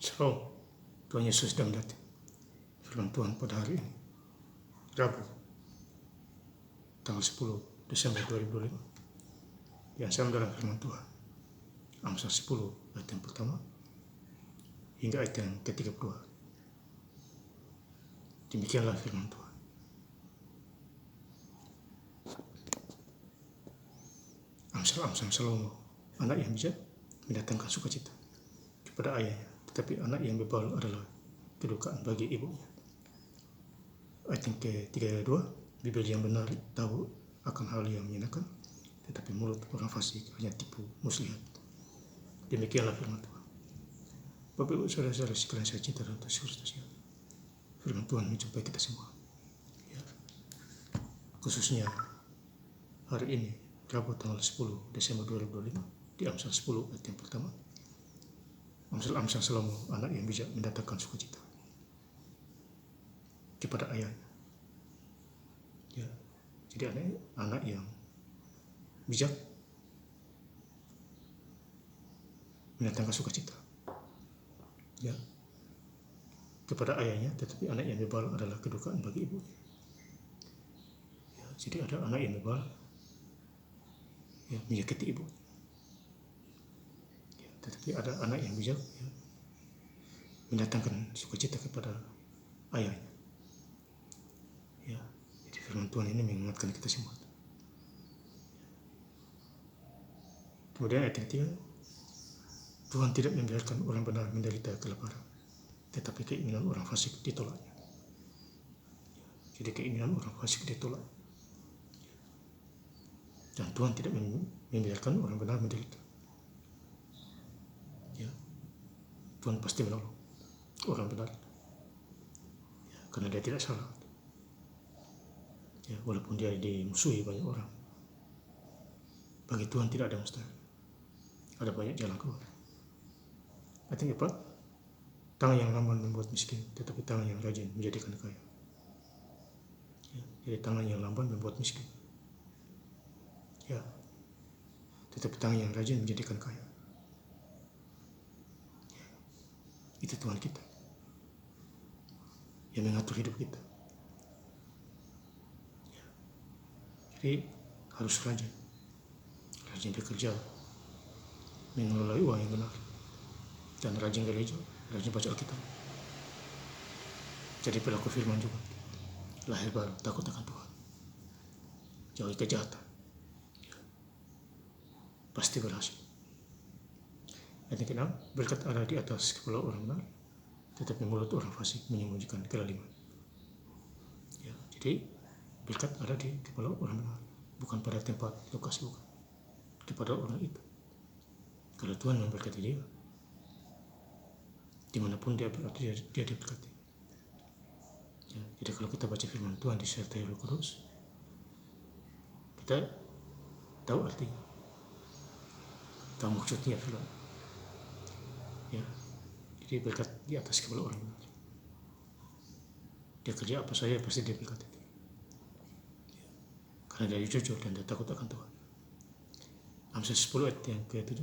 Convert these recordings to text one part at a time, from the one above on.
Shalom, Tuhan Yesus sedang datang. Firman Tuhan pada hari ini, Rabu, tanggal 10 Desember 2025. Yang sama dalam firman Tuhan, Amsal 10 ayat yang pertama hingga ayat yang ke-32. Demikianlah firman Tuhan. Amsal Salomo, anak yang bijak mendatangkan sukacita kepada ayahnya, tetapi anak yang bebal adalah kedukaan bagi ibunya. Ayat yang ke-32, Bibir yang benar tahu akan hal yang menyenangkan, tetapi mulut orang fasik hanya tipu muslihat. Demikianlah firman Tuhan. Bapak Ibu saudara-saudara sekalian saya cinta dan Kristus, ya. Firman Tuhan menjumpai kita semua, ya. Khususnya hari ini, Rabu tanggal 10 Desember 2025, di Amsal 10 ayat yang pertama. Amsal Salomo, anak yang bijak mendatangkan sukacita kepada ayahnya. Ya, jadi anak yang bijak mendatangkan sukacita, ya, kepada ayahnya, tetapi anak yang bebal adalah kedukaan bagi ibunya. Ya, jadi ada anak yang bebal, ya, menyakiti ibu. Ya, tetapi ada anak yang bijak, ya, mendatangkan sukacita kepada ayahnya. Ya, jadi firman Tuhan ini mengingatkan kita semua. Kemudian ayat yang 3, Tuhan tidak membiarkan orang benar menderita kelaparan, tetapi keinginan orang fasik ditolaknya. Jadi keinginan orang fasik ditolak. Dan Tuhan tidak membiarkan orang benar menderita. Ya, Tuhan pasti menolong orang benar, ya, karena dia tidak salah. Ya, walaupun dia dimusuhi banyak orang, bagi Tuhan tidak ada mustahil. Ada banyak jalan keluar. Ayat yang keempat, tangan yang lamban membuat miskin, tetapi tangan yang rajin menjadikan kaya. Ya, jadi tangan yang lamban membuat miskin, ya, tetapi tangan yang rajin menjadikan kaya. Ya, itu Tuhan kita yang mengatur hidup kita. Ya, jadi harus rajin bekerja, mengelola uang yang benar, dan rajin gereja, rajin baca Alkitab. Jadi pelaku firman juga, lahir baru, takut akan Tuhan, jauhi kejahatan, ya, pasti berhasil. Ayat yang ke-6, berkat ada di atas kepala orang benar, tetapi mulut orang fasik menyembunyikan kelaliman. Ya, jadi berkat ada di kepala orang benar, bukan pada tempat lokasi, bukan kepada orang itu. Kalau Tuhan memberkati dia, dimanapun dia berada, dia diberkati. Ya, jadi kalau kita baca firman Tuhan disertai Roh Kudus, kita tahu artinya, tahu maksudnya firman. Ya, jadi berkat di atas kepala orang benar. Dia kerja apa saja pasti dia berkati. Ya, karena dia jujur dan dia takut akan Tuhan. Amsal 10 ayat yang ke-7,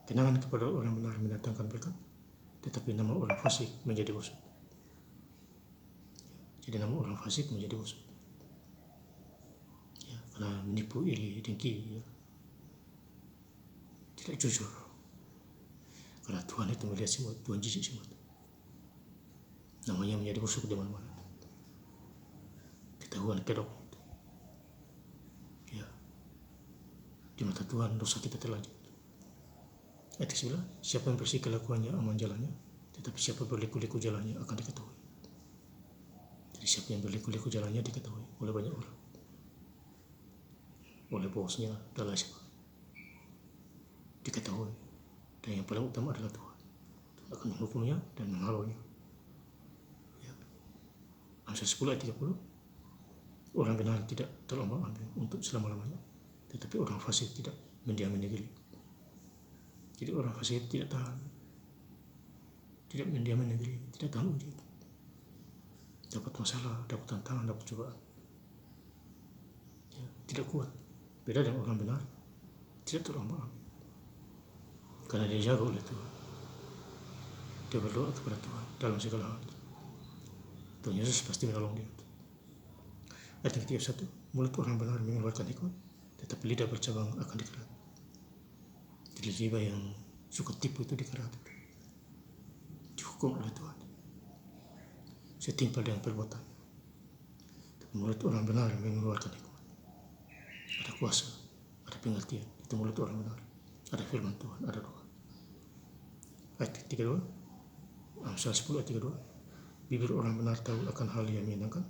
kenangan kepada orang benar mendatangkan berkat, tetapi nama orang fasik menjadi busuk. Jadi nama orang fasik menjadi busuk, ya, karena menipu, iri, dengki, ya, tidak jujur. Karena Tuhan itu melihat semua, Tuhan jijik semua. Namanya menjadi busuk di mana-mana. Ketahuan kedok. Ya, di mata Tuhan dosa kita terlanjur. Ayat 9, siapa yang bersih kelakuannya aman jalannya, tetapi siapa berliku-liku jalannya akan diketahui. Jadi siapa yang berliku-liku jalannya diketahui oleh banyak orang, oleh bosnya dan lain sebagainya, diketahui. Dan yang paling utama adalah Tuhan. Tuhan akan menghukumnya dan menghalaunya. Ya. Amsal 10 ayat 30, orang benar tidak terombang-ambing untuk selama-lamanya, tetapi orang fasik tidak mendiami negeri. Jadi orang fasik tidak tahan, tidak mendiami negeri, tidak tahan ujian, dapat masalah, dapat tantangan, dapat cobaan, ya, tidak kuat. Beda dengan orang benar, tidak terombang-ambing, karena dia jaga oleh Tuhan. dia berdoa kepada Tuhan dalam segala hal. Tuhan Yesus pasti menolong dia. Ayat yang ketiga satu, mulut orang benar mengeluarkan hikmat, tetapi lidah bercabang akan dikerat. Jadi jiwa yang suka tipu itu dikerat, dihukum oleh Tuhan, setimpal dengan perbuatan. Tapi mulut orang benar mengeluarkan hikmat, ada kuasa, ada pengertian. Itu mulut orang benar, ada firman Tuhan, ada doa. Ayat 32, Amsal 10 ayat 32, bibir orang benar tahu akan hal yang menyenangkan,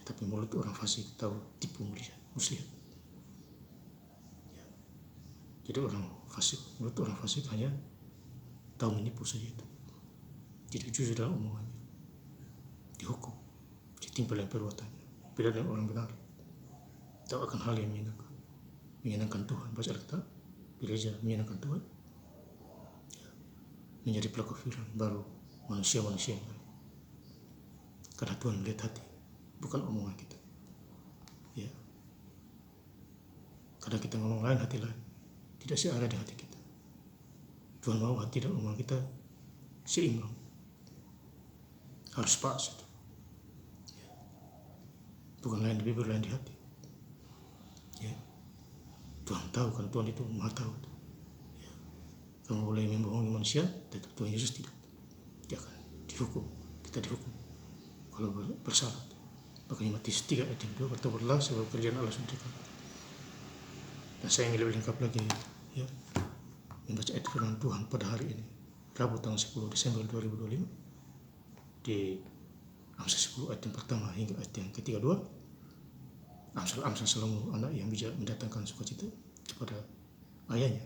tetapi mulut orang fasik tahu tipu muslihat. Ya. Jadi orang fasik, mulut orang fasik hanya tahu menipu saja itu. Jadi jujur dalam omongannya, dihukum, ditimpal dengan perbuatannya. Beda dengan orang benar, tahu akan hal yang menyenangkan Tuhan. Baca Alkitab, gereja menyenangkan Tuhan, ya. Menjadi pelaku firman baru manusia-manusia yang lain. Karena Tuhan melihat hati, bukan omongan kita. Ya. Kadang kita ngomong lain, hati lain, tidak searah dengan hati kita. Tuhan mau hati dan omongan kita seimbang, harus pas itu. Ya. Bukan lain di bibir, lain di hati. Ya. Tuhan tahu, kan Tuhan itu maha tahu. Ya. Kamu boleh membohongi manusia, tetap Tuhan Yesus tidak. Dia akan dihukum, kita dihukum kalau bersalah. Makanya Matius 3 ayat 2, bertobatlah sebab kerjaan Allah sudah dekat. Dan saya ingin lebih lengkap lagi, ya, membaca ayat firman Tuhan pada hari ini, Rabu tanggal 10 Desember 2025, di Amsal 10 ayat yang pertama hingga ayat yang ke-32. Amsal Salomo, anak yang bijak mendatangkan sukacita kepada ayahnya,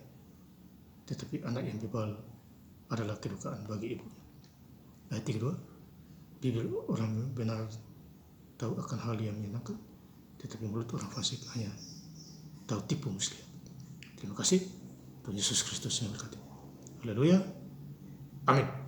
tetapi anak yang bebal adalah kedukaan bagi ibunya. Ayat 32, bibir orang benar tahu akan hal yang menyenangkan, tetapi mulut orang fasik hanya tahu tipu muslihat. Terima kasih. Tuhan Yesus Kristus yang berkati. Haleluya. Amin.